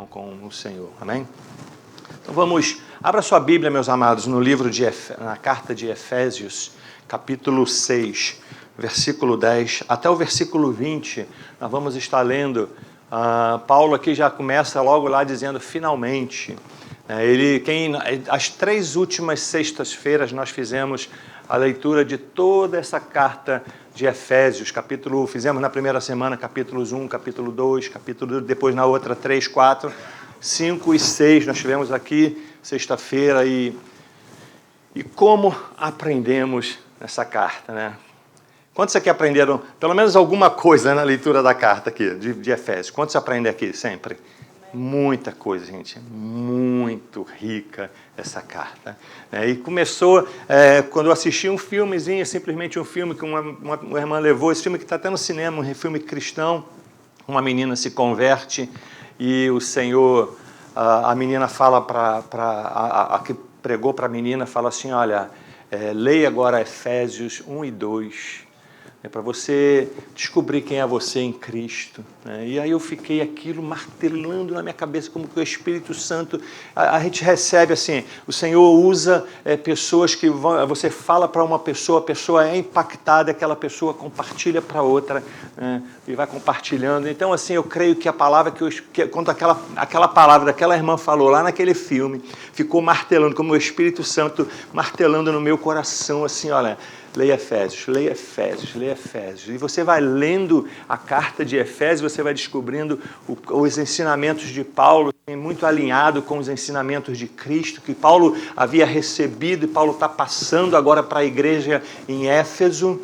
com o Senhor. Amém? Então vamos, abra sua Bíblia, meus amados, no livro na carta de Efésios, capítulo 6, versículo 10, até o versículo 20, nós vamos estar lendo. Paulo aqui já começa logo lá dizendo, finalmente. As 3 últimas sextas-feiras nós fizemos a leitura de toda essa carta de Efésios, fizemos na primeira semana capítulos 1, capítulo 2, depois na outra 3, 4, 5 e 6, nós tivemos aqui sexta-feira e como aprendemos nessa carta, né? Quantos aqui aprenderam, pelo menos alguma coisa na leitura da carta aqui, de Efésios? Quantos aprendem aqui sempre? Muita coisa, gente, muito rica essa carta. E começou, quando eu assisti um filmezinho, simplesmente um filme que uma irmã levou, esse filme que está até no cinema, um filme cristão, uma menina se converte e o Senhor, a menina fala a que pregou para a menina, fala assim, olha, leia agora Efésios 1 e 2, para você descobrir quem é você em Cristo. E aí eu fiquei aquilo martelando na minha cabeça, como que o Espírito Santo, a gente recebe assim, o Senhor usa pessoas que você fala para uma pessoa, a pessoa é impactada, aquela pessoa compartilha para outra, e vai compartilhando. Então assim, eu creio que a palavra, quando aquela palavra daquela irmã falou lá naquele filme, ficou martelando, como o Espírito Santo martelando no meu coração, assim, olha, leia Efésios, leia Efésios, leia Efésios. E você vai lendo a carta de Efésios, você vai descobrindo os ensinamentos de Paulo, muito alinhado com os ensinamentos de Cristo, que Paulo havia recebido e Paulo está passando agora para a igreja em Éfeso.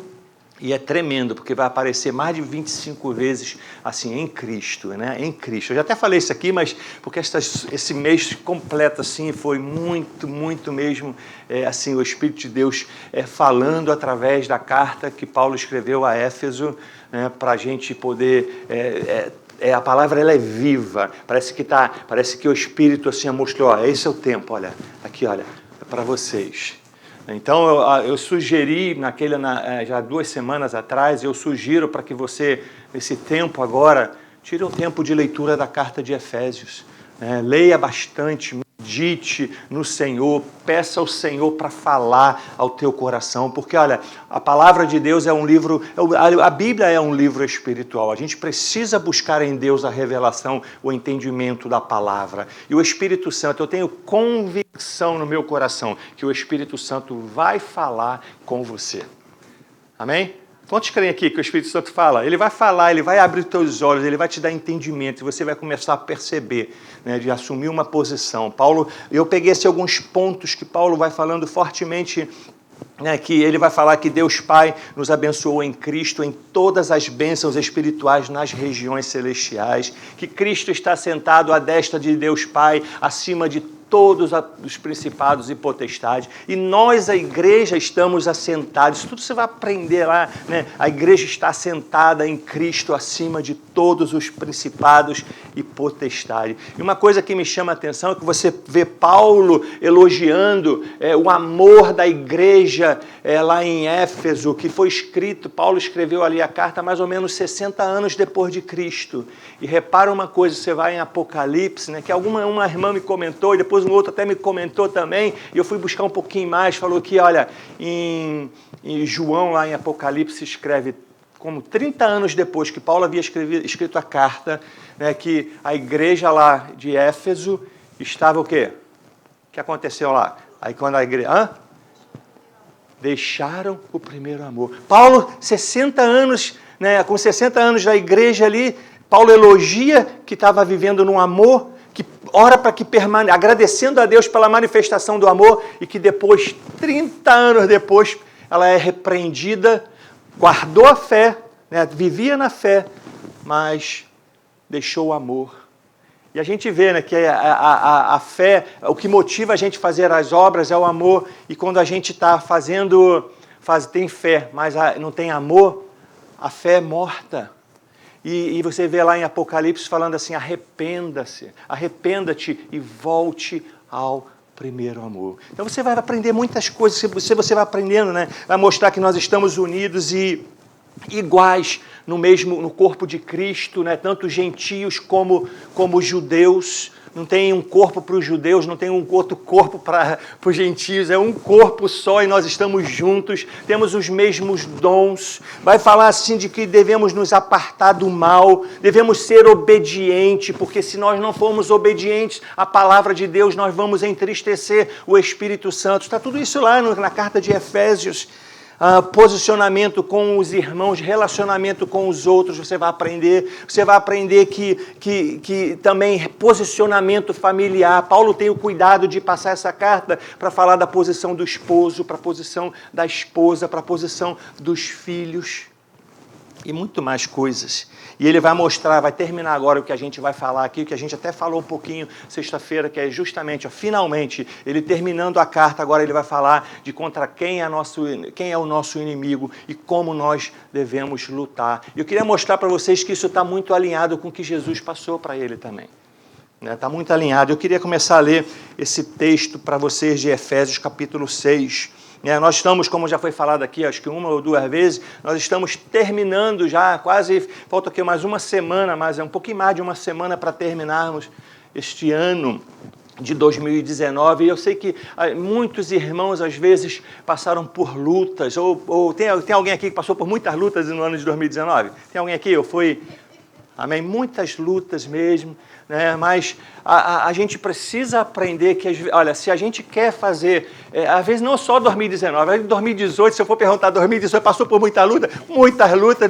E é tremendo, porque vai aparecer mais de 25 vezes assim, em Cristo, né? Em Cristo. Eu já até falei isso aqui, mas porque esse mês completo assim, foi muito, muito mesmo, assim, o Espírito de Deus falando através da carta que Paulo escreveu a Éfeso, para a gente poder... a palavra ela é viva, parece que o Espírito assim mostrou, esse é o tempo, olha, aqui, olha, é para vocês. Então, eu sugeri, já 2 semanas atrás, eu sugiro para que você, nesse tempo agora, tire um tempo de leitura da carta de Efésios. Leia bastante, medite no Senhor, peça ao Senhor para falar ao teu coração, porque, olha, a palavra de Deus é um livro, a Bíblia é um livro espiritual, a gente precisa buscar em Deus a revelação, o entendimento da palavra, e o Espírito Santo, eu tenho convicção no meu coração, que o Espírito Santo vai falar com você, amém? Quantos creem aqui que o Espírito Santo fala? Ele vai falar, ele vai abrir os teus olhos, ele vai te dar entendimento, e você vai começar a perceber, de assumir uma posição. Eu peguei alguns pontos que Paulo vai falando fortemente, que ele vai falar que Deus Pai nos abençoou em Cristo em todas as bênçãos espirituais nas regiões celestiais, que Cristo está sentado à destra de Deus Pai, acima de todos os principados e potestades, e nós, a igreja, estamos assentados. Isso tudo você vai aprender lá, A igreja está assentada em Cristo acima de todos os principados e potestades. E uma coisa que me chama a atenção é que você vê Paulo elogiando o amor da igreja lá em Éfeso, que foi escrito, Paulo escreveu ali a carta mais ou menos 60 anos depois de Cristo. E repara uma coisa, você vai em Apocalipse, que uma irmã me comentou, e depois um outro até me comentou também, e eu fui buscar um pouquinho mais, falou que, olha, em João, lá em Apocalipse, escreve como 30 anos depois que Paulo havia escrito a carta, que a igreja lá de Éfeso estava o quê? O que aconteceu lá? Aí quando a igreja... deixaram o primeiro amor. Paulo, 60 anos, com 60 anos da igreja ali, Paulo elogia que estava vivendo num amor, que ora para que permaneça, agradecendo a Deus pela manifestação do amor, e que depois, 30 anos depois, ela é repreendida, guardou a fé, vivia na fé, mas deixou o amor. E a gente vê que a fé, o que motiva a gente a fazer as obras é o amor, e quando a gente está tem fé, mas não tem amor, a fé é morta. E você vê lá em Apocalipse falando assim, arrependa-te e volte ao primeiro amor. Então você vai aprender muitas coisas, você vai aprendendo, vai mostrar que nós estamos unidos e iguais no corpo de Cristo, né? Tanto gentios como judeus. Não tem um corpo para os judeus, não tem um outro corpo para os gentios, é um corpo só e nós estamos juntos, temos os mesmos dons. Vai falar assim de que devemos nos apartar do mal, devemos ser obedientes, porque se nós não formos obedientes à palavra de Deus, nós vamos entristecer o Espírito Santo. Está tudo isso lá na carta de Efésios. Posicionamento com os irmãos, relacionamento com os outros, você vai aprender que também posicionamento familiar. Paulo tem o cuidado de passar essa carta para falar da posição do esposo, para a posição da esposa, para a posição dos filhos e muito mais coisas. E ele vai mostrar, vai terminar agora o que a gente vai falar aqui, o que a gente até falou um pouquinho sexta-feira, que é justamente, finalmente, ele terminando a carta, agora ele vai falar de contra quem é o nosso inimigo e como nós devemos lutar. E eu queria mostrar para vocês que isso está muito alinhado com o que Jesus passou para ele também. Está muito alinhado. Eu queria começar a ler esse texto para vocês de Efésios capítulo 6. Nós estamos, como já foi falado aqui, acho que uma ou duas vezes, nós estamos terminando já, quase, falta aqui mais uma semana, um pouquinho mais de uma semana para terminarmos este ano de 2019. E eu sei que muitos irmãos, às vezes, passaram por lutas, ou tem alguém aqui que passou por muitas lutas no ano de 2019? Tem alguém aqui? Amém? Muitas lutas mesmo, né? Mas a gente precisa aprender que, olha, se a gente quer fazer, às vezes não só 2019, 2018, se eu for perguntar, 2018 passou por muitas lutas,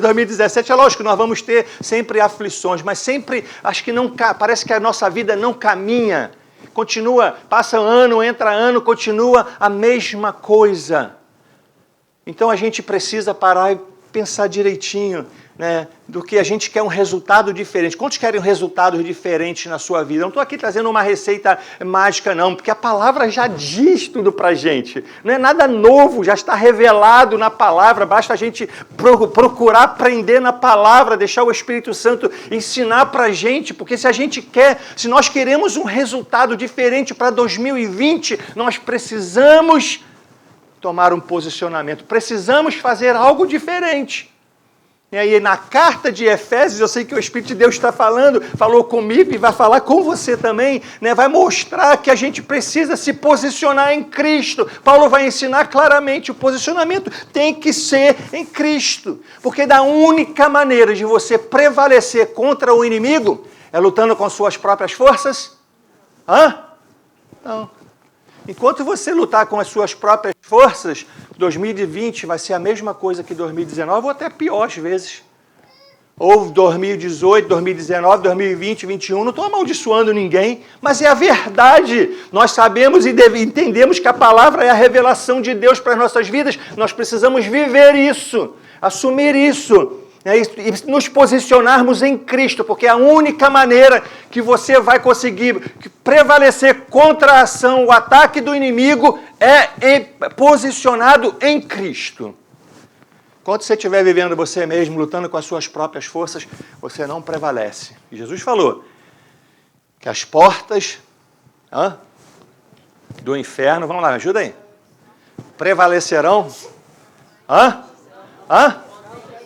2017, é lógico que nós vamos ter sempre aflições, mas sempre, acho que não, parece que a nossa vida não caminha, continua, passa ano, entra ano, continua a mesma coisa. Então a gente precisa parar e pensar direitinho, né, do que a gente quer um resultado diferente. Quantos querem um resultado diferente na sua vida? Eu não estou aqui trazendo uma receita mágica, não, porque a palavra já diz tudo para a gente. Não é nada novo, já está revelado na palavra, basta a gente procurar aprender na palavra, deixar o Espírito Santo ensinar para a gente, porque se nós queremos um resultado diferente para 2020, nós precisamos tomar um posicionamento, precisamos fazer algo diferente. E aí, na carta de Efésios, eu sei que o Espírito de Deus está falou comigo e vai falar com você também, né? Vai mostrar que a gente precisa se posicionar em Cristo. Paulo vai ensinar claramente, o posicionamento tem que ser em Cristo, porque da única maneira de você prevalecer contra o inimigo é lutando com suas próprias forças? Não. Enquanto você lutar com as suas próprias forças, 2020 vai ser a mesma coisa que 2019, ou até pior às vezes. Ou 2018, 2019, 2020, 2021, não estou amaldiçoando ninguém, mas é a verdade. Nós sabemos e entendemos que a palavra é a revelação de Deus para as nossas vidas. Nós precisamos viver isso, assumir isso. E nos posicionarmos em Cristo, porque é a única maneira que você vai conseguir prevalecer contra a ação, o ataque do inimigo, é posicionado em Cristo. Enquanto você estiver vivendo você mesmo, lutando com as suas próprias forças, você não prevalece. E Jesus falou que as portas do inferno, vamos lá, me ajuda aí, prevalecerão?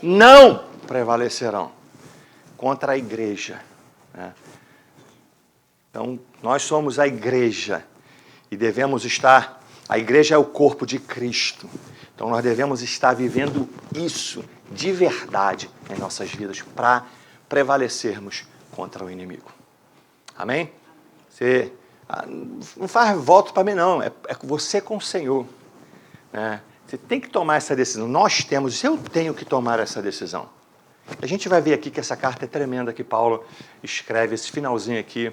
Não prevalecerão contra a igreja. Né? Então, nós somos a igreja e devemos estar, a igreja é o corpo de Cristo, então nós devemos estar vivendo isso de verdade em nossas vidas para prevalecermos contra o inimigo. Amém? Você não faz voto para mim não, é você com o Senhor. Né? Você tem que tomar essa decisão. Eu tenho que tomar essa decisão. A gente vai ver aqui que essa carta é tremenda que Paulo escreve, esse finalzinho aqui,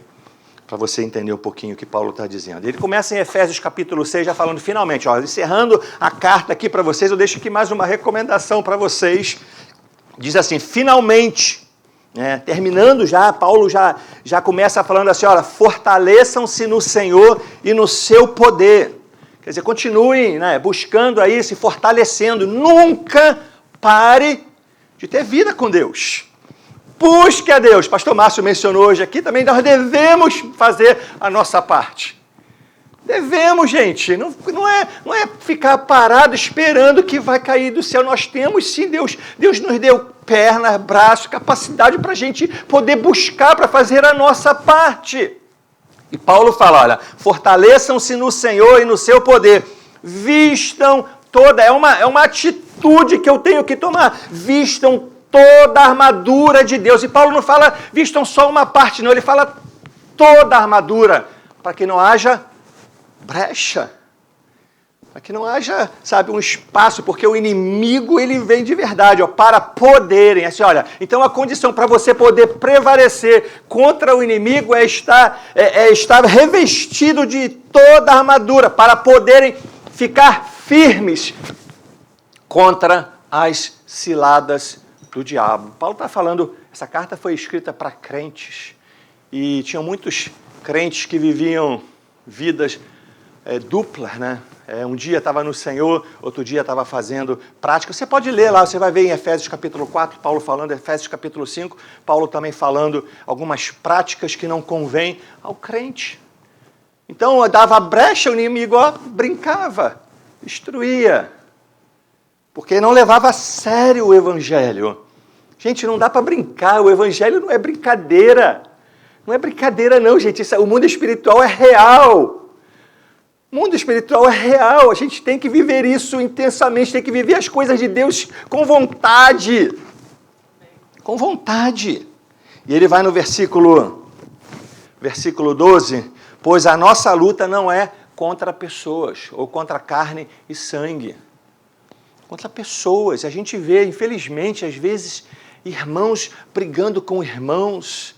para você entender um pouquinho o que Paulo está dizendo. Ele começa em Efésios capítulo 6, já falando finalmente, encerrando a carta aqui para vocês, eu deixo aqui mais uma recomendação para vocês. Diz assim, finalmente, né, terminando já, Paulo já começa falando assim, fortaleçam-se no Senhor e no seu poder. Quer dizer, continuem, né, buscando aí, se fortalecendo. Nunca pare de ter vida com Deus. Busque a Deus. Pastor Márcio mencionou hoje aqui, também nós devemos fazer a nossa parte. Devemos, gente. Não é ficar parado esperando que vai cair do céu. Nós temos sim, Deus nos deu pernas, braços, capacidade para a gente poder buscar, para fazer a nossa parte. E Paulo fala, olha, fortaleçam-se no Senhor e no seu poder. Vistam toda, é uma atitude que eu tenho que tomar. Vistam toda a armadura de Deus. E Paulo não fala, vistam só uma parte, não. Ele fala toda a armadura, para que não haja brecha, para que não haja, um espaço, porque o inimigo, ele vem de verdade, para poderem, olha, então a condição para você poder prevalecer contra o inimigo é estar revestido de toda a armadura, para poderem ficar firmes contra as ciladas do diabo. Paulo está falando, essa carta foi escrita para crentes, e tinham muitos crentes que viviam vidas duplas, né? Um dia estava no Senhor, outro dia estava fazendo prática. Você pode ler lá, você vai ver em Efésios capítulo 4, Paulo falando, Efésios capítulo 5, Paulo também falando algumas práticas que não convêm ao crente. Então, dava brecha, o inimigo brincava, destruía, porque não levava a sério o evangelho. Gente, não dá para brincar, o evangelho não é brincadeira. Não é brincadeira não, gente, o mundo espiritual é real. O mundo espiritual é real, a gente tem que viver isso intensamente, tem que viver as coisas de Deus com vontade. Com vontade. E ele vai no versículo 12, pois a nossa luta não é contra pessoas, ou contra carne e sangue. Contra pessoas. A gente vê, infelizmente, às vezes, irmãos brigando com irmãos.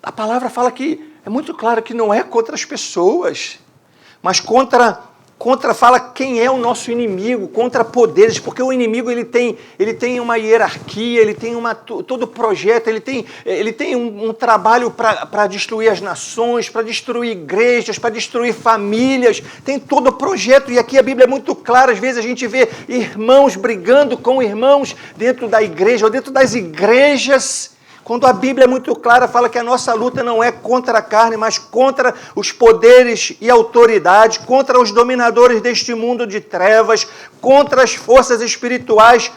A palavra fala que é muito claro que não é contra as pessoas, mas contra fala quem é o nosso inimigo, contra poderes, porque o inimigo ele tem uma hierarquia, ele tem todo projeto, ele tem um trabalho para destruir as nações, para destruir igrejas, para destruir famílias, tem todo o projeto, e aqui a Bíblia é muito clara, às vezes a gente vê irmãos brigando com irmãos dentro da igreja ou dentro das igrejas. Quando a Bíblia é muito clara, fala que a nossa luta não é contra a carne, mas contra os poderes e autoridades, contra os dominadores deste mundo de trevas, contra as forças espirituais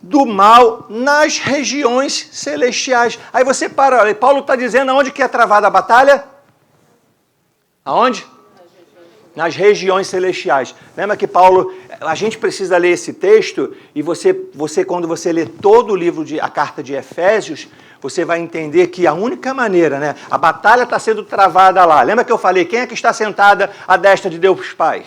do mal nas regiões celestiais. Aí você para, olha, Paulo está dizendo aonde que é travada a batalha? Aonde? Nas regiões celestiais. Lembra que Paulo, a gente precisa ler esse texto e você quando você lê todo o livro, a carta de Efésios, você vai entender que a única maneira, né? A batalha está sendo travada lá. Lembra que eu falei, quem é que está sentada à destra de Deus Pai?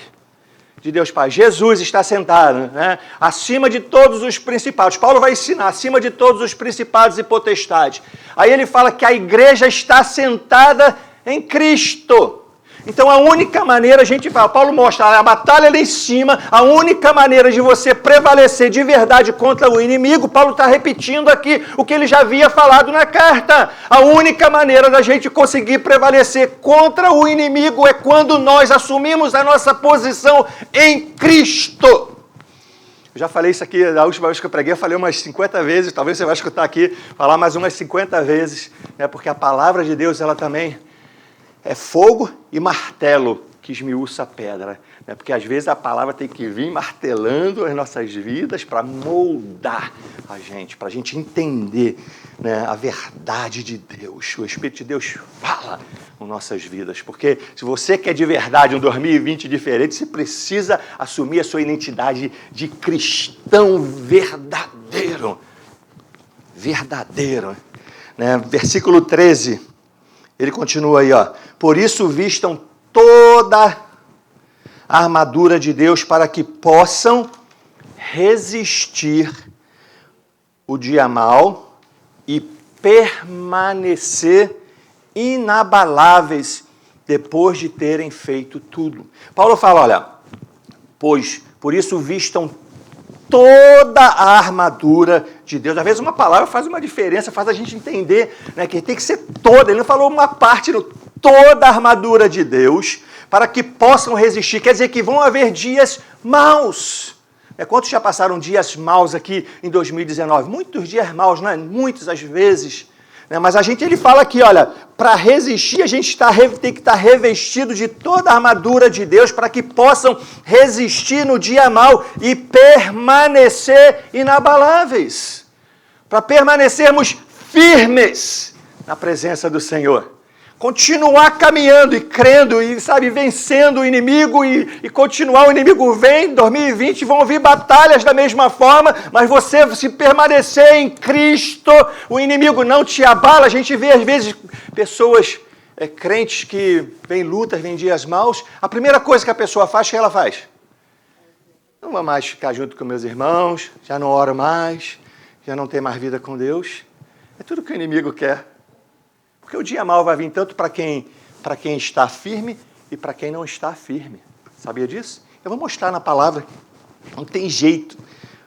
De Deus Pai. Jesus está sentado, né? Acima de todos os principados. Paulo vai ensinar, acima de todos os principados e potestades. Aí ele fala que a igreja está sentada em Cristo. Então a única maneira, a gente fala, Paulo mostra a batalha lá em cima, a única maneira de você prevalecer de verdade contra o inimigo, Paulo está repetindo aqui o que ele já havia falado na carta. A única maneira da gente conseguir prevalecer contra o inimigo é quando nós assumimos a nossa posição em Cristo. Eu já falei isso aqui, da última vez que eu preguei, eu falei umas 50 vezes, talvez você vai escutar aqui, falar mais umas 50 vezes, né, porque a palavra de Deus, ela também é fogo e martelo que esmiuça a pedra. Né? Porque às vezes a palavra tem que vir martelando as nossas vidas para moldar a gente, para a gente entender, né, a verdade de Deus. O Espírito de Deus fala com nossas vidas. Porque se você quer de verdade um 2020 diferente, você precisa assumir a sua identidade de cristão verdadeiro. Verdadeiro. Né? Versículo 13. Ele continua aí, ó. Por isso vistam toda a armadura de Deus para que possam resistir o dia mau e permanecer inabaláveis depois de terem feito tudo. Paulo fala, olha, pois por isso vistam toda a armadura de Deus. Às vezes uma palavra faz uma diferença, faz a gente entender, né, que tem que ser toda. Ele não falou uma parte, toda a armadura de Deus, para que possam resistir. Quer dizer que vão haver dias maus. Quantos já passaram dias maus aqui em 2019? Muitos dias maus, né? Muitos às vezes. Mas ele fala aqui, olha, para resistir a gente tem que estar revestido de toda a armadura de Deus para que possam resistir no dia mau e permanecer inabaláveis. Para permanecermos firmes na presença do Senhor. Continuar caminhando e crendo e, vencendo o inimigo e continuar. O inimigo vem, em 2020 vão vir batalhas da mesma forma, mas você, se permanecer em Cristo, o inimigo não te abala. A gente vê, às vezes, pessoas crentes que vêm lutas, vêm dias maus. A primeira coisa que a pessoa faz, o que ela faz? Não vou mais ficar junto com meus irmãos, já não oro mais, já não tenho mais vida com Deus. É tudo que o inimigo quer. Porque o dia mau vai vir tanto para quem está firme e para quem não está firme. Sabia disso? Eu vou mostrar na palavra. Não tem jeito.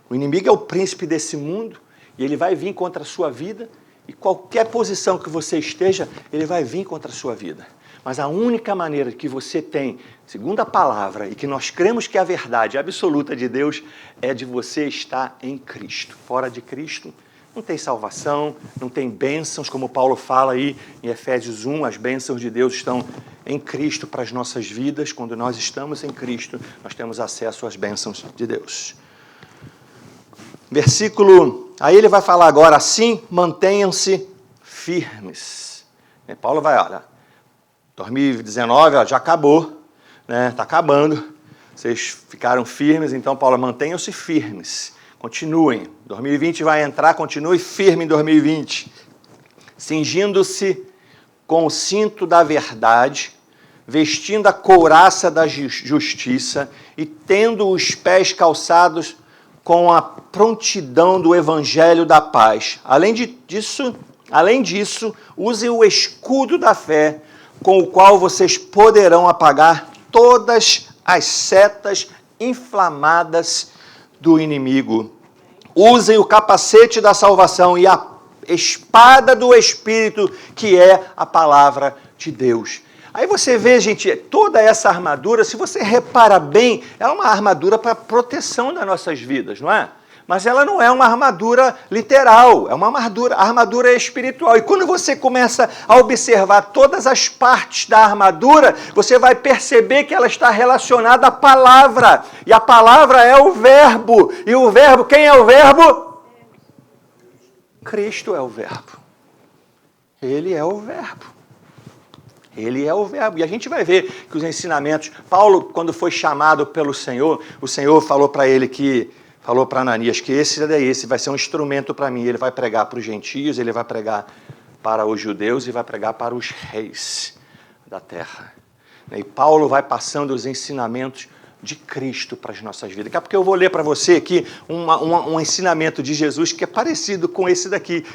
O inimigo é o príncipe desse mundo e ele vai vir contra a sua vida e qualquer posição que você esteja, ele vai vir contra a sua vida. Mas a única maneira que você tem, segundo a palavra, e que nós cremos que é a verdade absoluta de Deus, é de você estar em Cristo. Fora de Cristo, não tem salvação, não tem bênçãos, como Paulo fala aí em Efésios 1, as bênçãos de Deus estão em Cristo para as nossas vidas. Quando nós estamos em Cristo, nós temos acesso às bênçãos de Deus. Aí ele vai falar agora, assim, mantenham-se firmes. Paulo vai, olha, 2019 já acabou, está acabando, vocês ficaram firmes, então Paulo, mantenham-se firmes. Continuem. 2020 vai entrar, continue firme em 2020. Cingindo-se com o cinto da verdade, vestindo a couraça da justiça e tendo os pés calçados com a prontidão do evangelho da paz. Além disso, usem o escudo da fé, com o qual vocês poderão apagar todas as setas inflamadas do inimigo. Usem o capacete da salvação e a espada do Espírito, que é a palavra de Deus. Aí você vê, gente, toda essa armadura, se você repara bem, é uma armadura para proteção das nossas vidas, não é? Mas ela não é uma armadura literal, é uma armadura espiritual. E quando você começa a observar todas as partes da armadura, você vai perceber que ela está relacionada à palavra. E a palavra é o verbo. E o verbo, quem é o verbo? Cristo é o verbo. Ele é o verbo. Ele é o verbo. E a gente vai ver que os ensinamentos... Paulo, quando foi chamado pelo Senhor, o Senhor falou para ele falou para Ananias que esse vai ser um instrumento para mim. Ele vai pregar para os gentios, ele vai pregar para os judeus e vai pregar para os reis da terra. E Paulo vai passando os ensinamentos de Cristo para as nossas vidas. Daqui a pouco eu vou ler para você aqui um ensinamento de Jesus que é parecido com esse daqui,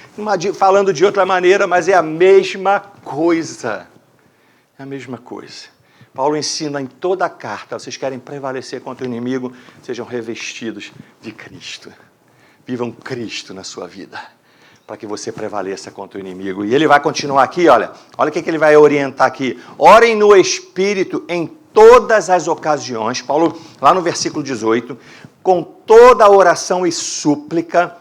falando de outra maneira, mas é a mesma coisa. É a mesma coisa. Paulo ensina em toda a carta, vocês querem prevalecer contra o inimigo, sejam revestidos de Cristo. Vivam Cristo na sua vida, para que você prevaleça contra o inimigo. E ele vai continuar aqui, olha o que ele vai orientar aqui. Orem no Espírito em todas as ocasiões, Paulo, lá no versículo 18, com toda a oração e súplica,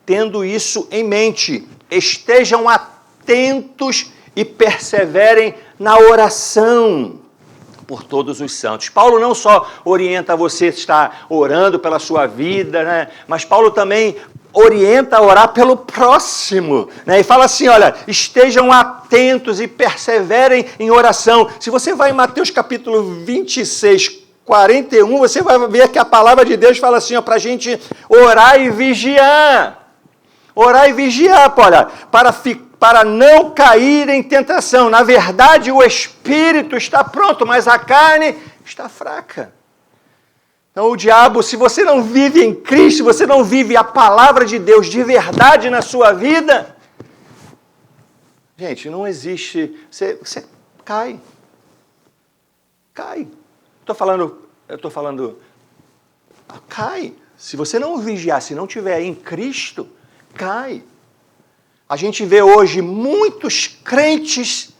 tendo isso em mente, estejam atentos e perseverem na oração por todos os santos. Paulo não só orienta você a estar orando pela sua vida, mas Paulo também orienta a orar pelo próximo. E fala assim, olha, estejam atentos e perseverem em oração. Se você vai em Mateus capítulo 26, 41, você vai ver que a palavra de Deus fala assim, para a gente orar e vigiar. Orar e vigiar, olha, para não cair em tentação. Na verdade, o espírito está pronto, mas a carne está fraca. Então, o diabo, se você não vive em Cristo, você não vive a palavra de Deus de verdade na sua vida, gente, não existe, você cai. Cai. Eu estou falando, cai. Se você não vigiar, se não estiver em Cristo, cai. A gente vê hoje muitos crentes,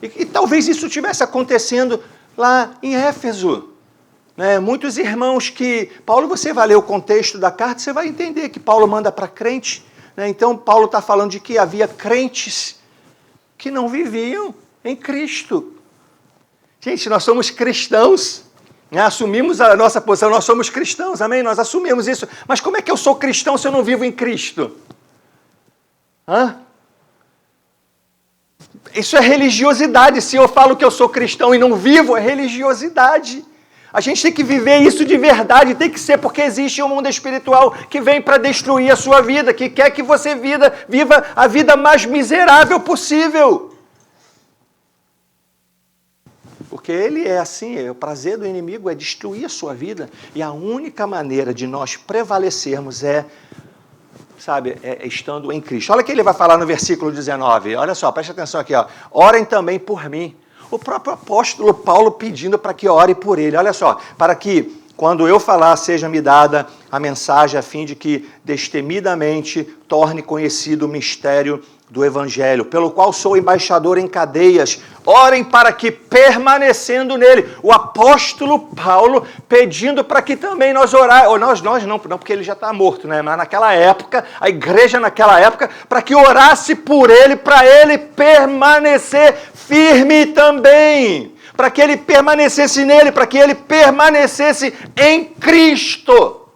e talvez isso estivesse acontecendo lá em Éfeso. Muitos irmãos que... Paulo, você vai ler o contexto da carta, você vai entender que Paulo manda para crente Né? Então, Paulo está falando de que havia crentes que não viviam em Cristo. Gente, nós somos cristãos, né? Assumimos a nossa posição, nós somos cristãos, amém? Nós assumimos isso. Mas como é que eu sou cristão se eu não vivo em Cristo? Isso é religiosidade. Se eu falo que eu sou cristão e não vivo, é religiosidade. A gente tem que viver isso de verdade, tem que ser, porque existe um mundo espiritual que vem para destruir a sua vida, que quer que você viva a vida mais miserável possível. Porque ele é assim, o prazer do inimigo é destruir a sua vida. E a única maneira de nós prevalecermos é estando em Cristo. Olha o que ele vai falar no versículo 19. Olha só, preste atenção aqui. Orem também por mim. O próprio apóstolo Paulo pedindo para que ore por ele. Olha só, para que quando eu falar seja-me dada a mensagem a fim de que destemidamente torne conhecido o mistério do Evangelho, pelo qual sou embaixador em cadeias. Orem para que, permanecendo nele, o apóstolo Paulo pedindo para que também nós orássemos, nós não, porque ele já está morto, né? Mas naquela época, a igreja naquela época, para que orasse por ele, para ele permanecer firme também, para que ele permanecesse nele, para que ele permanecesse em Cristo.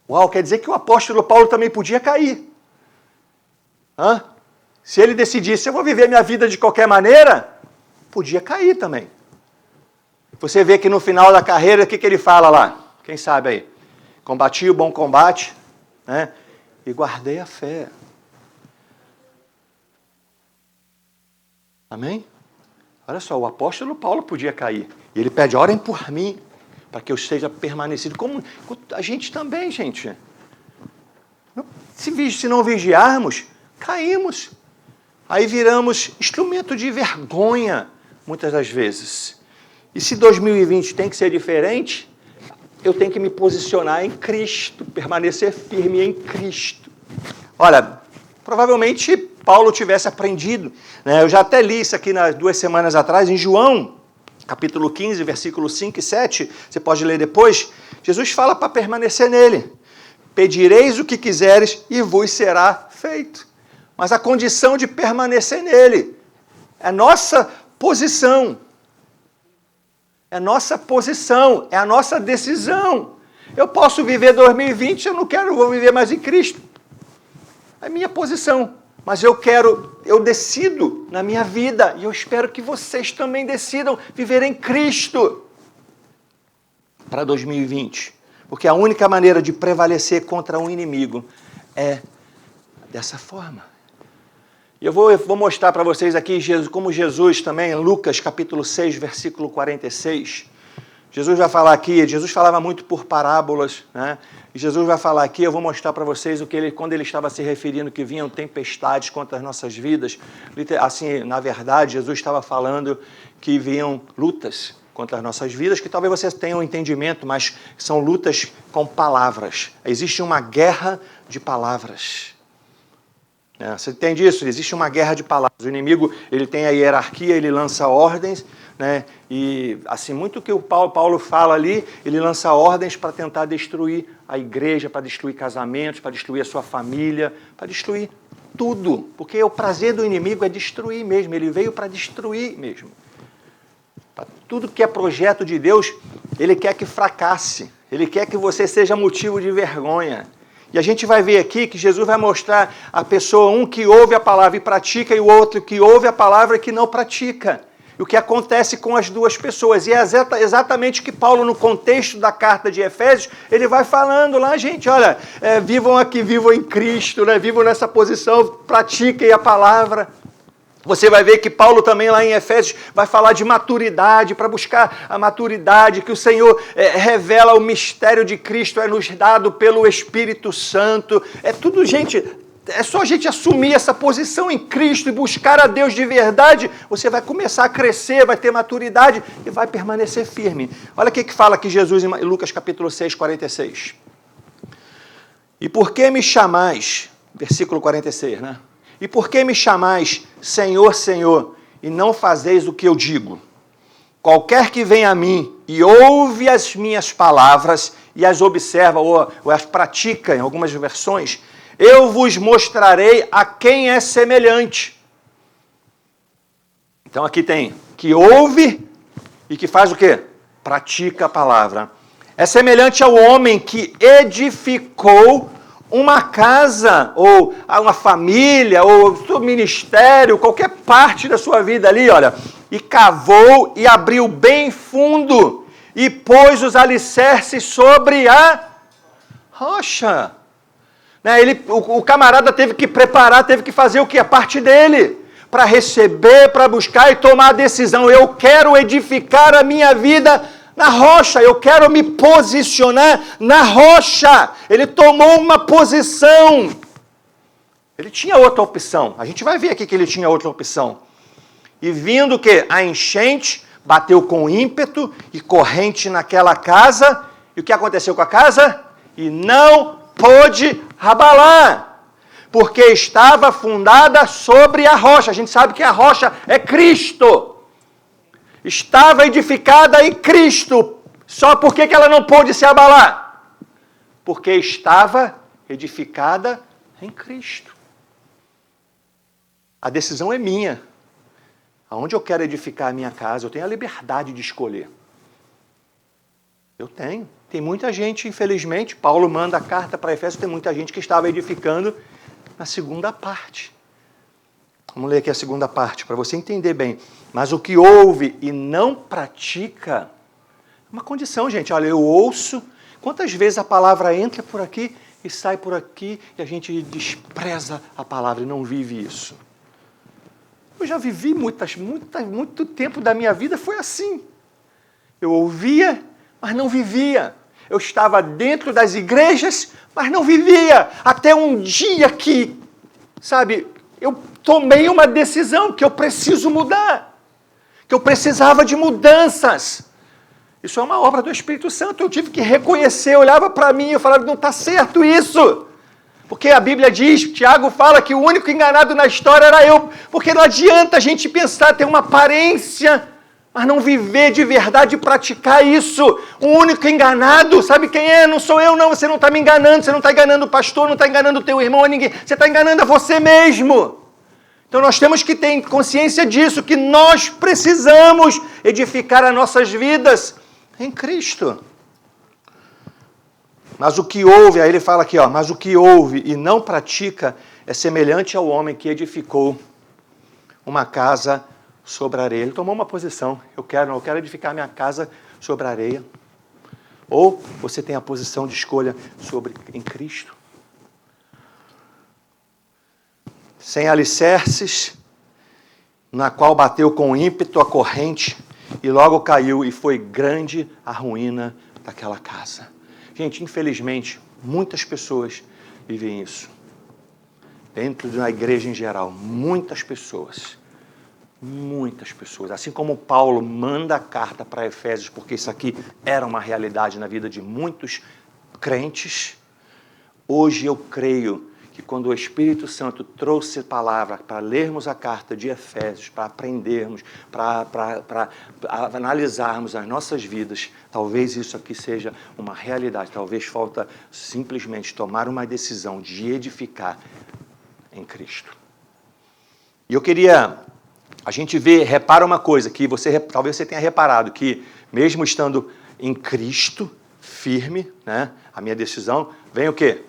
Uau, quer dizer que o apóstolo Paulo também podia cair. Se ele decidisse, eu vou viver minha vida de qualquer maneira, podia cair também. Você vê que no final da carreira, o que ele fala lá? Quem sabe aí? Combati o bom combate, né? E guardei a fé. Amém? Olha só, o apóstolo Paulo podia cair. E ele pede, orem por mim, para que eu seja permanecido. Como a gente também, gente. Se não vigiarmos, caímos. Aí viramos instrumento de vergonha, muitas das vezes. E se 2020 tem que ser diferente, eu tenho que me posicionar em Cristo, permanecer firme em Cristo. Olha, provavelmente Paulo tivesse aprendido, né? Eu já até li isso aqui 2 semanas atrás, em João, capítulo 15, versículos 5 e 7, você pode ler depois. Jesus fala para permanecer nele. Pedireis o que quiseres e vos será feito. Mas a condição de permanecer nele é nossa posição. É nossa posição, é a nossa decisão. Eu posso viver 2020, vou viver mais em Cristo. É minha posição. Mas eu decido na minha vida, e eu espero que vocês também decidam viver em Cristo para 2020. Porque a única maneira de prevalecer contra um inimigo é dessa forma. E eu vou mostrar para vocês aqui como Jesus também, em Lucas capítulo 6, versículo 46, Jesus vai falar aqui, Jesus falava muito por parábolas, né? E Jesus vai falar aqui, eu vou mostrar para vocês quando ele estava se referindo que vinham tempestades contra as nossas vidas. Assim, na verdade, Jesus estava falando que vinham lutas contra as nossas vidas, que talvez vocês tenham um entendimento, mas são lutas com palavras. Existe uma guerra de palavras. Você entende isso? Existe uma guerra de palavras. O inimigo, ele tem a hierarquia, ele lança ordens, né? E assim, muito que o Paulo fala ali, ele lança ordens para tentar destruir a igreja, para destruir casamentos, para destruir a sua família, para destruir tudo. Porque o prazer do inimigo é destruir mesmo, ele veio para destruir mesmo. Para tudo que é projeto de Deus, ele quer que fracasse, ele quer que você seja motivo de vergonha. E a gente vai ver aqui que Jesus vai mostrar a pessoa, um que ouve a palavra e pratica, e o outro que ouve a palavra e que não pratica. E o que acontece com as duas pessoas. E é exatamente o que Paulo, no contexto da carta de Efésios, ele vai falando lá, gente, olha, vivam aqui, vivam em Cristo, né? Vivam nessa posição, pratiquem a palavra. Você vai ver que Paulo também lá em Efésios vai falar de maturidade, para buscar a maturidade, que o Senhor revela o mistério de Cristo, é nos dado pelo Espírito Santo. É tudo, gente, é só a gente assumir essa posição em Cristo e buscar a Deus de verdade, você vai começar a crescer, vai ter maturidade e vai permanecer firme. Olha o que fala aqui Jesus em Lucas capítulo 6, 46. E por que me chamais, versículo 46, né? E por que me chamais Senhor, Senhor, e não fazeis o que eu digo? Qualquer que vem a mim e ouve as minhas palavras e as observa ou as pratica, em algumas versões, eu vos mostrarei a quem é semelhante. Então aqui tem que ouve e que faz o quê? Pratica a palavra. É semelhante ao homem que edificou uma casa, ou uma família, ou seu ministério, qualquer parte da sua vida ali, olha, e cavou e abriu bem fundo e pôs os alicerces sobre a rocha. Né? O camarada teve que preparar, teve que fazer o que? A parte dele, para receber, para buscar e tomar a decisão. Eu quero edificar a minha vida na rocha, eu quero me posicionar na rocha. Ele tomou uma posição. Ele tinha outra opção. A gente vai ver aqui que ele tinha outra opção. E vindo o quê? A enchente, bateu com ímpeto e corrente naquela casa. E o que aconteceu com a casa? E não pôde abalar, porque estava fundada sobre a rocha. A gente sabe que a rocha é Cristo. Estava edificada em Cristo. Só por que ela não pôde se abalar? Porque estava edificada em Cristo. A decisão é minha. Aonde eu quero edificar a minha casa, eu tenho a liberdade de escolher. Eu tenho. Tem muita gente, infelizmente, Paulo manda a carta para Efésios, tem muita gente que estava edificando na segunda parte. Vamos ler aqui a segunda parte, para você entender bem. Mas o que ouve e não pratica, é uma condição, gente. Olha, eu ouço, quantas vezes a palavra entra por aqui e sai por aqui, e a gente despreza a palavra e não vive isso. Eu já vivi muito tempo da minha vida, foi assim. Eu ouvia, mas não vivia. Eu estava dentro das igrejas, mas não vivia. Até um dia que, sabe, eu tomei uma decisão que eu preciso mudar. Que eu precisava de mudanças. Isso é uma obra do Espírito Santo. Eu tive que reconhecer, eu olhava para mim e eu falava, não está certo isso. Porque a Bíblia diz, Tiago fala que o único enganado na história era eu. Porque não adianta a gente pensar, ter uma aparência, mas não viver de verdade e praticar isso. O único enganado, sabe quem é? Não sou eu, não. Você não está me enganando. Você não está enganando o pastor, não está enganando o teu irmão, a ninguém. Você está enganando a você mesmo. Então nós temos que ter consciência disso, que nós precisamos edificar as nossas vidas em Cristo. Mas o que ouve, aí ele fala aqui, mas o que ouve e não pratica é semelhante ao homem que edificou uma casa sobre a areia. Ele tomou uma posição. Eu quero edificar minha casa sobre a areia. Ou você tem a posição de escolha em Cristo. Sem alicerces, na qual bateu com ímpeto a corrente e logo caiu, e foi grande a ruína daquela casa. Gente, infelizmente, muitas pessoas vivem isso. Dentro da igreja em geral, muitas pessoas, assim como Paulo manda a carta para Efésios, porque isso aqui era uma realidade na vida de muitos crentes, hoje eu creio que quando o Espírito Santo trouxe a palavra para lermos a carta de Efésios, para aprendermos, para analisarmos as nossas vidas, talvez isso aqui seja uma realidade, talvez falta simplesmente tomar uma decisão de edificar em Cristo. E eu queria, a gente repara uma coisa, que talvez você tenha reparado, que mesmo estando em Cristo, firme, né, a minha decisão, vem o quê?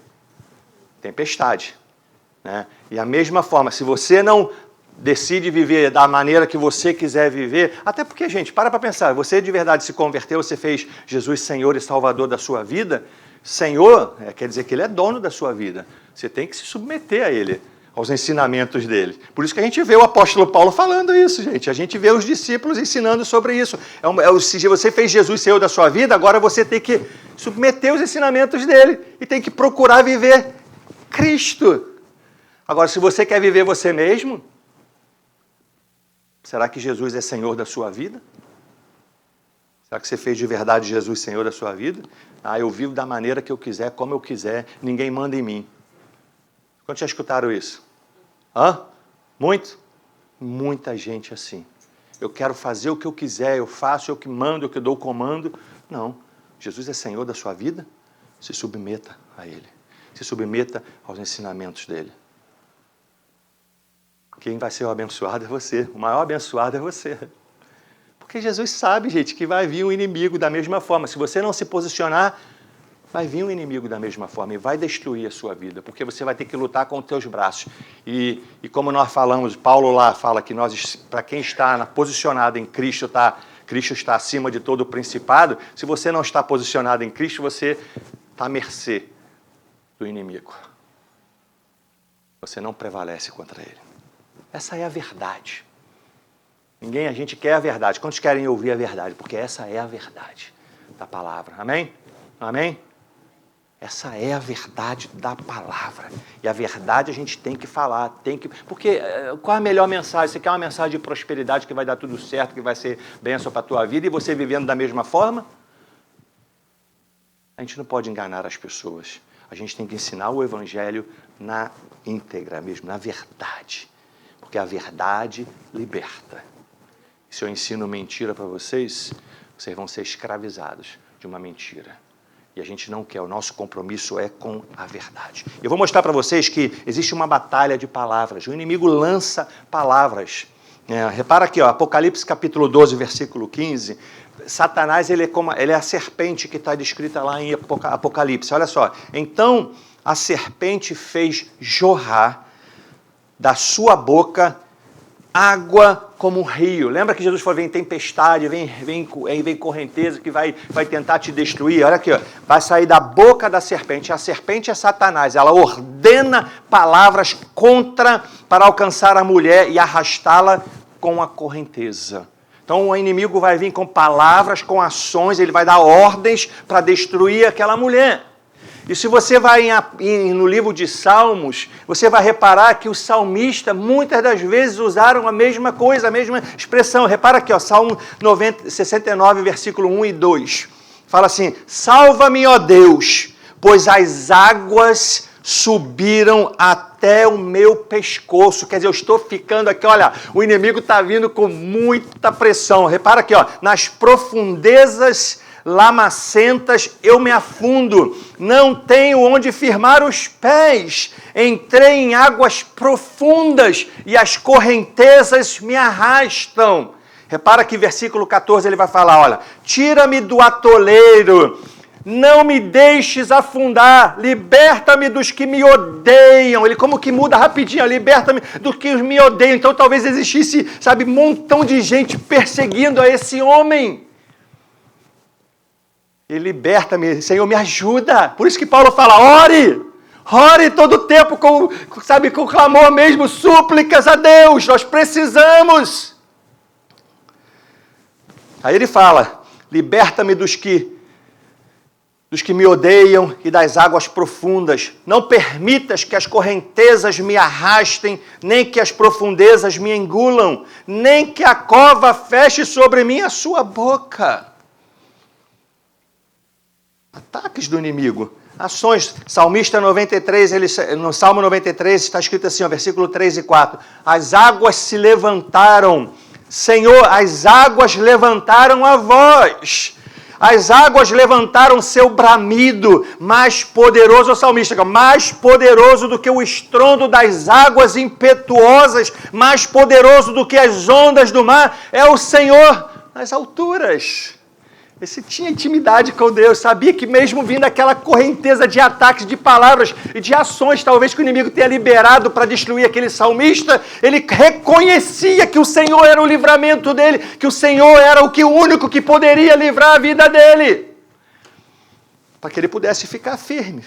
Tempestade. Né? E a mesma forma, se você não decide viver da maneira que você quiser viver, até porque, gente, para pensar, você de verdade se converteu, você fez Jesus Senhor e Salvador da sua vida, Senhor, quer dizer que Ele é dono da sua vida, você tem que se submeter a Ele, aos ensinamentos dele. Por isso que a gente vê o apóstolo Paulo falando isso, gente. A gente vê os discípulos ensinando sobre isso. Se você fez Jesus Senhor da sua vida, agora você tem que submeter os ensinamentos dele e tem que procurar viver Cristo. Agora, se você quer viver você mesmo, será que Jesus é Senhor da sua vida? Será que você fez de verdade Jesus Senhor da sua vida? Eu vivo da maneira que eu quiser, como eu quiser, ninguém manda em mim. Quantos já escutaram isso? Muito? Muita gente assim. Eu quero fazer o que eu quiser, eu faço, eu que mando, eu que dou o comando. Não. Jesus é Senhor da sua vida? Se submeta a Ele. Se submeta aos ensinamentos dele. Quem vai ser o abençoado é você. O maior abençoado é você. Porque Jesus sabe, gente, que vai vir um inimigo da mesma forma. Se você não se posicionar, vai vir um inimigo da mesma forma e vai destruir a sua vida, porque você vai ter que lutar com os teus braços. E como nós falamos, Paulo lá fala que para quem está posicionado em Cristo, Cristo está acima de todo o principado. Se você não está posicionado em Cristo, você está à mercê do inimigo. Você não prevalece contra ele. Essa é a verdade. A gente quer a verdade. Quantos querem ouvir a verdade? Porque essa é a verdade da palavra. Amém? Amém? Essa é a verdade da palavra. E a verdade a gente tem que falar. Porque qual é a melhor mensagem? Você quer uma mensagem de prosperidade que vai dar tudo certo, que vai ser bênção para a tua vida e você vivendo da mesma forma? A gente não pode enganar as pessoas. A gente tem que ensinar o evangelho na íntegra mesmo, na verdade. Porque a verdade liberta. E se eu ensino mentira para vocês, vocês vão ser escravizados de uma mentira. E a gente não quer, o nosso compromisso é com a verdade. Eu vou mostrar para vocês que existe uma batalha de palavras. O inimigo lança palavras. Repara aqui, Apocalipse capítulo 12, versículo 15. Satanás ele é a serpente que está descrita lá em Apocalipse. Olha só. Então a serpente fez jorrar da sua boca água como um rio. Lembra que Jesus falou, vem tempestade, vem correnteza que vai tentar te destruir? Olha aqui, vai sair da boca da serpente. A serpente é Satanás. Ela ordena palavras para alcançar a mulher e arrastá-la com a correnteza. Então o inimigo vai vir com palavras, com ações, ele vai dar ordens para destruir aquela mulher. E se você vai no livro de Salmos, você vai reparar que o salmista, muitas das vezes, usaram a mesma coisa, a mesma expressão. Repara aqui, Salmo 69, versículo 1 e 2. Fala assim, salva-me, ó Deus, pois as águas subiram até o meu pescoço. Quer dizer, eu estou ficando aqui, olha, o inimigo está vindo com muita pressão. Repara aqui, nas profundezas lamacentas eu me afundo, não tenho onde firmar os pés, entrei em águas profundas e as correntezas me arrastam. Repara que versículo 14 ele vai falar, olha, tira-me do atoleiro, não me deixes afundar, liberta-me dos que me odeiam. Ele como que muda rapidinho, liberta-me dos que me odeiam. Então talvez existisse, um montão de gente perseguindo a esse homem. E liberta-me, Senhor, me ajuda. Por isso que Paulo fala, ore todo o tempo com clamor mesmo, súplicas a Deus, nós precisamos. Aí ele fala, liberta-me dos que me odeiam e das águas profundas. Não permitas que as correntezas me arrastem, nem que as profundezas me engulam, nem que a cova feche sobre mim a sua boca. Ataques do inimigo, ações. Salmista 93, no Salmo 93 está escrito assim, versículo 3 e 4. As águas se levantaram, Senhor, as águas levantaram a voz. As águas levantaram seu bramido, mais poderoso, o salmista, mais poderoso do que o estrondo das águas impetuosas, mais poderoso do que as ondas do mar, é o Senhor nas alturas. Esse tinha intimidade com Deus, sabia que mesmo vindo aquela correnteza de ataques, de palavras e de ações, talvez que o inimigo tenha liberado para destruir aquele salmista, ele reconhecia que o Senhor era o livramento dele, que o Senhor era o único que poderia livrar a vida dele, para que ele pudesse ficar firme.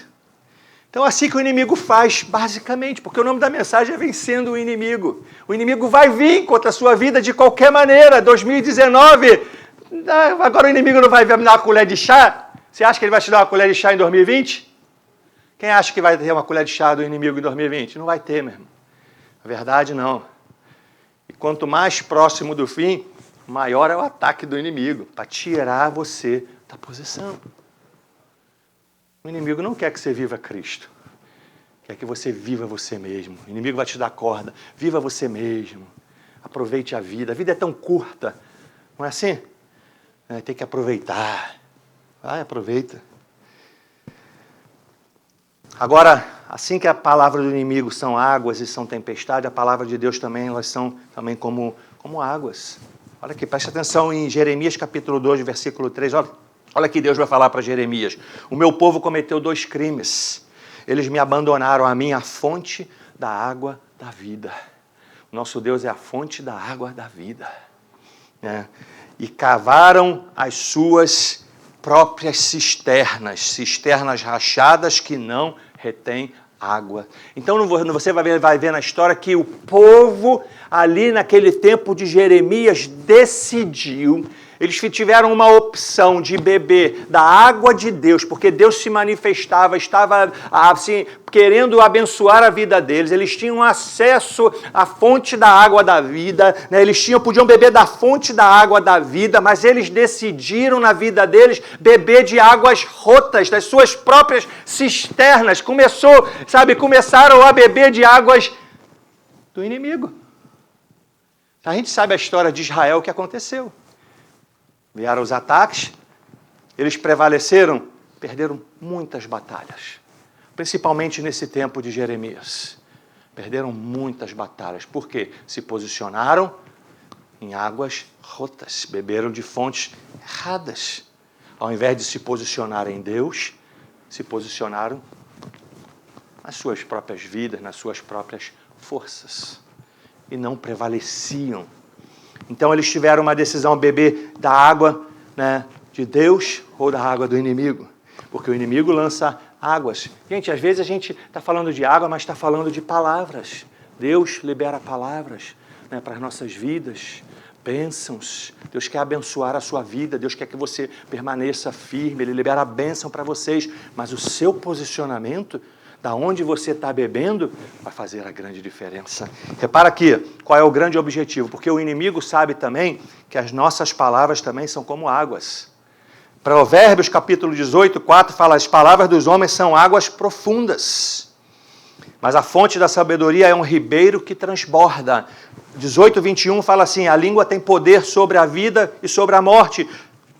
Então assim que o inimigo faz, basicamente, porque o nome da mensagem é vencendo o inimigo. O inimigo vai vir contra a sua vida de qualquer maneira. 2019... Agora o inimigo não vai me dar uma colher de chá? Você acha que ele vai te dar uma colher de chá em 2020? Quem acha que vai ter uma colher de chá do inimigo em 2020? Não vai ter, meu irmão. Na verdade, não. E quanto mais próximo do fim, maior é o ataque do inimigo, para tirar você da posição. O inimigo não quer que você viva Cristo. Quer que você viva você mesmo. O inimigo vai te dar corda. Viva você mesmo. Aproveite a vida. A vida é tão curta. Não é assim? Tem que aproveitar. Vai, aproveita. Agora, assim que a palavra do inimigo são águas e são tempestade, a palavra de Deus também, elas são também como águas. Olha aqui, preste atenção em Jeremias capítulo 2, versículo 3. Olha que Deus vai falar para Jeremias. O meu povo cometeu 2 crimes. Eles me abandonaram a mim, a fonte da água da vida. O nosso Deus é a fonte da água da vida. Né? E cavaram as suas próprias cisternas rachadas que não retêm água. Então você vai ver na história que o povo ali naquele tempo de Jeremias decidiu, eles tiveram uma opção de beber da água de Deus, porque Deus se manifestava, estava assim, querendo abençoar a vida deles, eles tinham acesso à fonte da água da vida, né? Podiam beber da fonte da água da vida, mas eles decidiram na vida deles beber de águas rotas, das suas próprias cisternas, começaram a beber de águas do inimigo. A gente sabe a história de Israel, o que aconteceu. Vieram os ataques, eles prevaleceram, perderam muitas batalhas, principalmente nesse tempo de Jeremias. Perderam muitas batalhas, porque se posicionaram em águas rotas, beberam de fontes erradas. Ao invés de se posicionar em Deus, se posicionaram nas suas próprias vidas, nas suas próprias forças, e não prevaleciam. Então eles tiveram uma decisão, beber da água, né, de Deus ou da água do inimigo. Porque o inimigo lança águas. Gente, às vezes a gente está falando de água, mas está falando de palavras. Deus libera palavras, né, para as nossas vidas, bênçãos. Deus quer abençoar a sua vida, Deus quer que você permaneça firme, Ele libera a bênção para vocês. Mas o seu posicionamento, da onde você está bebendo, vai fazer a grande diferença. Repara aqui, qual é o grande objetivo? Porque o inimigo sabe também que as nossas palavras também são como águas. Provérbios, capítulo 18, 4, fala: as palavras dos homens são águas profundas, mas a fonte da sabedoria é um ribeiro que transborda. 18, 21 fala assim: a língua tem poder sobre a vida e sobre a morte.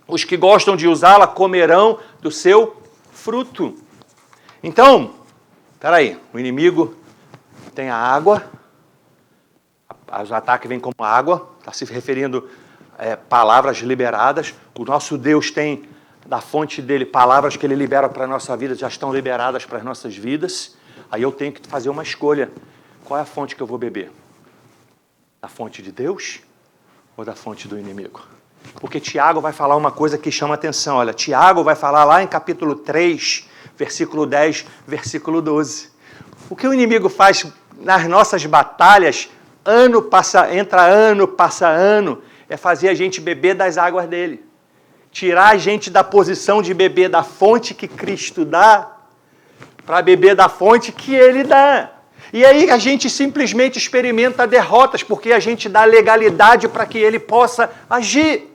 Os que gostam de usá-la comerão do seu fruto. Então, peraí, o inimigo tem a água, os ataques vêm como água, está se referindo a palavras liberadas. O nosso Deus tem da fonte dele palavras que ele libera para a nossa vida, já estão liberadas para as nossas vidas. Aí eu tenho que fazer uma escolha. Qual é a fonte que eu vou beber? Da fonte de Deus ou da fonte do inimigo? Porque Tiago vai falar uma coisa que chama atenção. Olha, Tiago vai falar lá em capítulo 3, versículo 10, versículo 12. O que o inimigo faz nas nossas batalhas, entra ano, passa ano, é fazer a gente beber das águas dele. Tirar a gente da posição de beber da fonte que Cristo dá, para beber da fonte que ele dá. E aí a gente simplesmente experimenta derrotas, porque a gente dá legalidade para que ele possa agir.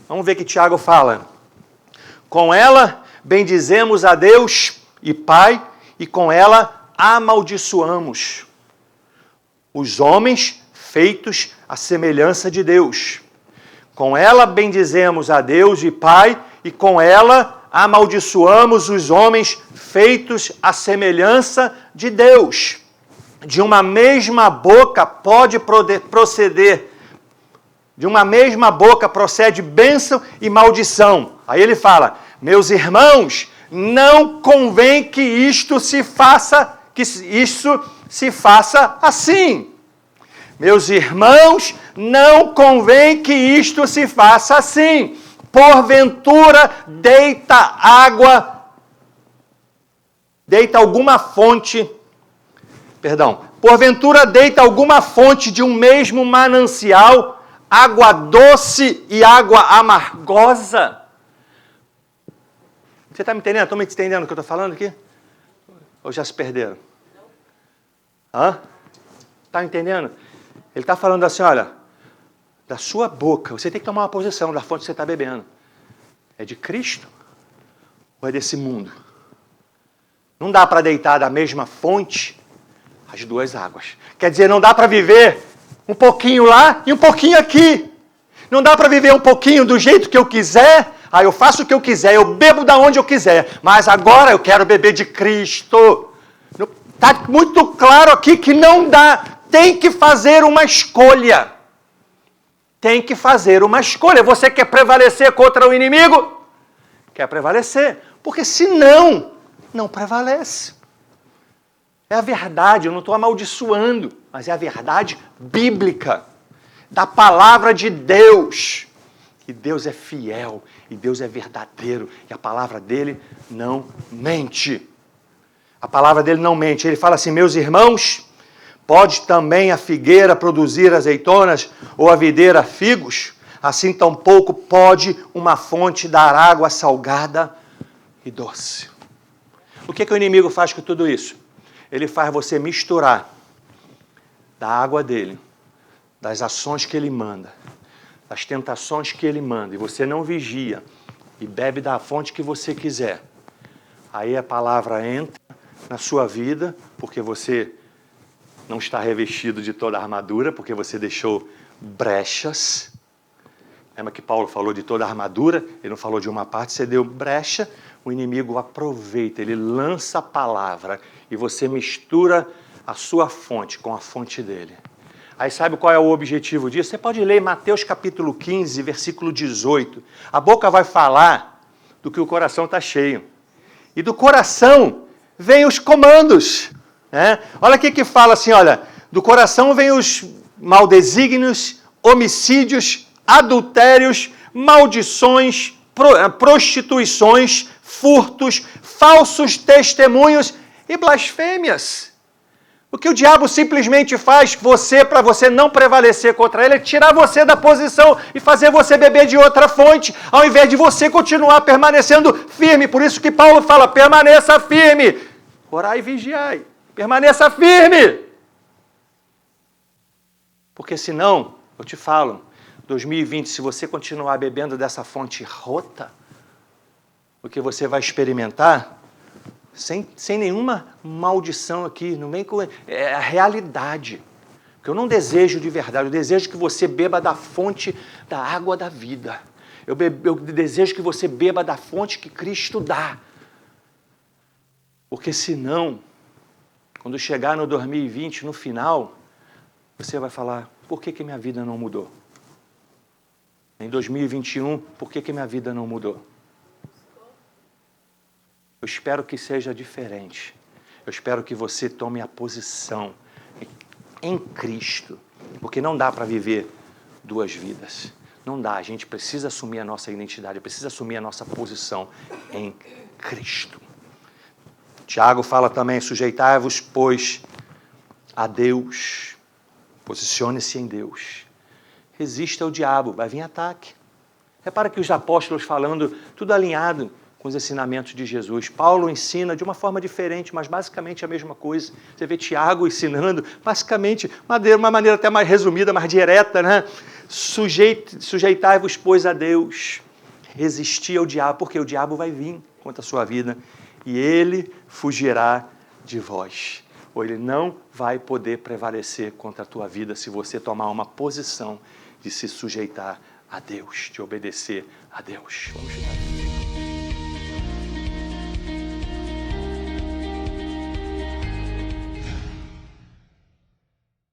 Vamos ver o que Tiago fala. Com ela bendizemos a Deus e Pai, e com ela amaldiçoamos os homens feitos à semelhança de Deus. Com ela bendizemos a Deus e Pai, e com ela amaldiçoamos os homens feitos à semelhança de Deus. De uma mesma boca pode proceder, de uma mesma boca procede bênção e maldição. Aí ele fala: meus irmãos, não convém que isso se faça assim. Meus irmãos, não convém que isto se faça assim. Porventura deita alguma fonte de um mesmo manancial, água doce e água amargosa? Você está me entendendo? Estão me entendendo o que eu estou falando aqui? Ou já se perderam? Está entendendo? Ele está falando assim, olha, da sua boca, você tem que tomar uma posição da fonte que você está bebendo. É de Cristo ou é desse mundo? Não dá para deitar da mesma fonte as duas águas. Quer dizer, não dá para viver um pouquinho lá e um pouquinho aqui. Não dá para viver um pouquinho do jeito que eu quiser, Eu faço o que eu quiser, eu bebo da onde eu quiser, mas agora eu quero beber de Cristo. Está muito claro aqui que não dá. Tem que fazer uma escolha. Tem que fazer uma escolha. Você quer prevalecer contra o inimigo? Quer prevalecer. Porque senão, não prevalece. É a verdade, eu não estou amaldiçoando, mas é a verdade bíblica, da palavra de Deus. E Deus é fiel, e Deus é verdadeiro, e a palavra dele não mente. A palavra dele não mente. Ele fala assim, meus irmãos, pode também a figueira produzir azeitonas, ou a videira figos? Assim tampouco pode uma fonte dar água salgada e doce. O que o inimigo faz com tudo isso? Ele faz você misturar da água dele, das ações que ele manda, das tentações que ele manda, e você não vigia, e bebe da fonte que você quiser. Aí a palavra entra na sua vida, porque você não está revestido de toda a armadura, porque você deixou brechas. Lembra que Paulo falou de toda a armadura? Ele não falou de uma parte, você deu brecha, o inimigo aproveita, ele lança a palavra e você mistura a sua fonte com a fonte dele. Aí sabe qual é o objetivo disso? Você pode ler Mateus capítulo 15, versículo 18. A boca vai falar do que o coração está cheio. E do coração vem os comandos. Né? Olha aqui que fala assim, olha, do coração vem os maldesígnios, homicídios, adultérios, maldições, prostituições, furtos, falsos testemunhos e blasfêmias. O que o diabo simplesmente faz para você não prevalecer contra ele é tirar você da posição e fazer você beber de outra fonte, ao invés de você continuar permanecendo firme. Por isso que Paulo fala, permaneça firme. Orai e vigiai. Permaneça firme. Porque senão, eu te falo, 2020, se você continuar bebendo dessa fonte rota, o que você vai experimentar, sem nenhuma maldição aqui, no meio é a realidade. Porque eu não desejo de verdade, eu desejo que você beba da fonte da água da vida. Eu desejo que você beba da fonte que Cristo dá. Porque senão, quando chegar no 2020, no final, você vai falar, por que minha vida não mudou? Em 2021, por que minha vida não mudou? Eu espero que seja diferente. Eu espero que você tome a posição em Cristo. Porque não dá para viver duas vidas. Não dá. A gente precisa assumir a nossa identidade, precisa assumir a nossa posição em Cristo. Tiago fala também, sujeitai-vos, pois, a Deus. Posicione-se em Deus. Resista ao diabo, vai vir ataque. Repara que os apóstolos falando, tudo alinhado com os ensinamentos de Jesus. Paulo ensina de uma forma diferente, mas basicamente a mesma coisa. Você vê Tiago ensinando, basicamente, de uma maneira até mais resumida, mais direta, né? Sujeitai-vos, pois, a Deus. Resistir ao diabo, porque o diabo vai vir contra a sua vida e ele fugirá de vós. Ou ele não vai poder prevalecer contra a tua vida se você tomar uma posição de se sujeitar a Deus, de obedecer a Deus. Vamos lá.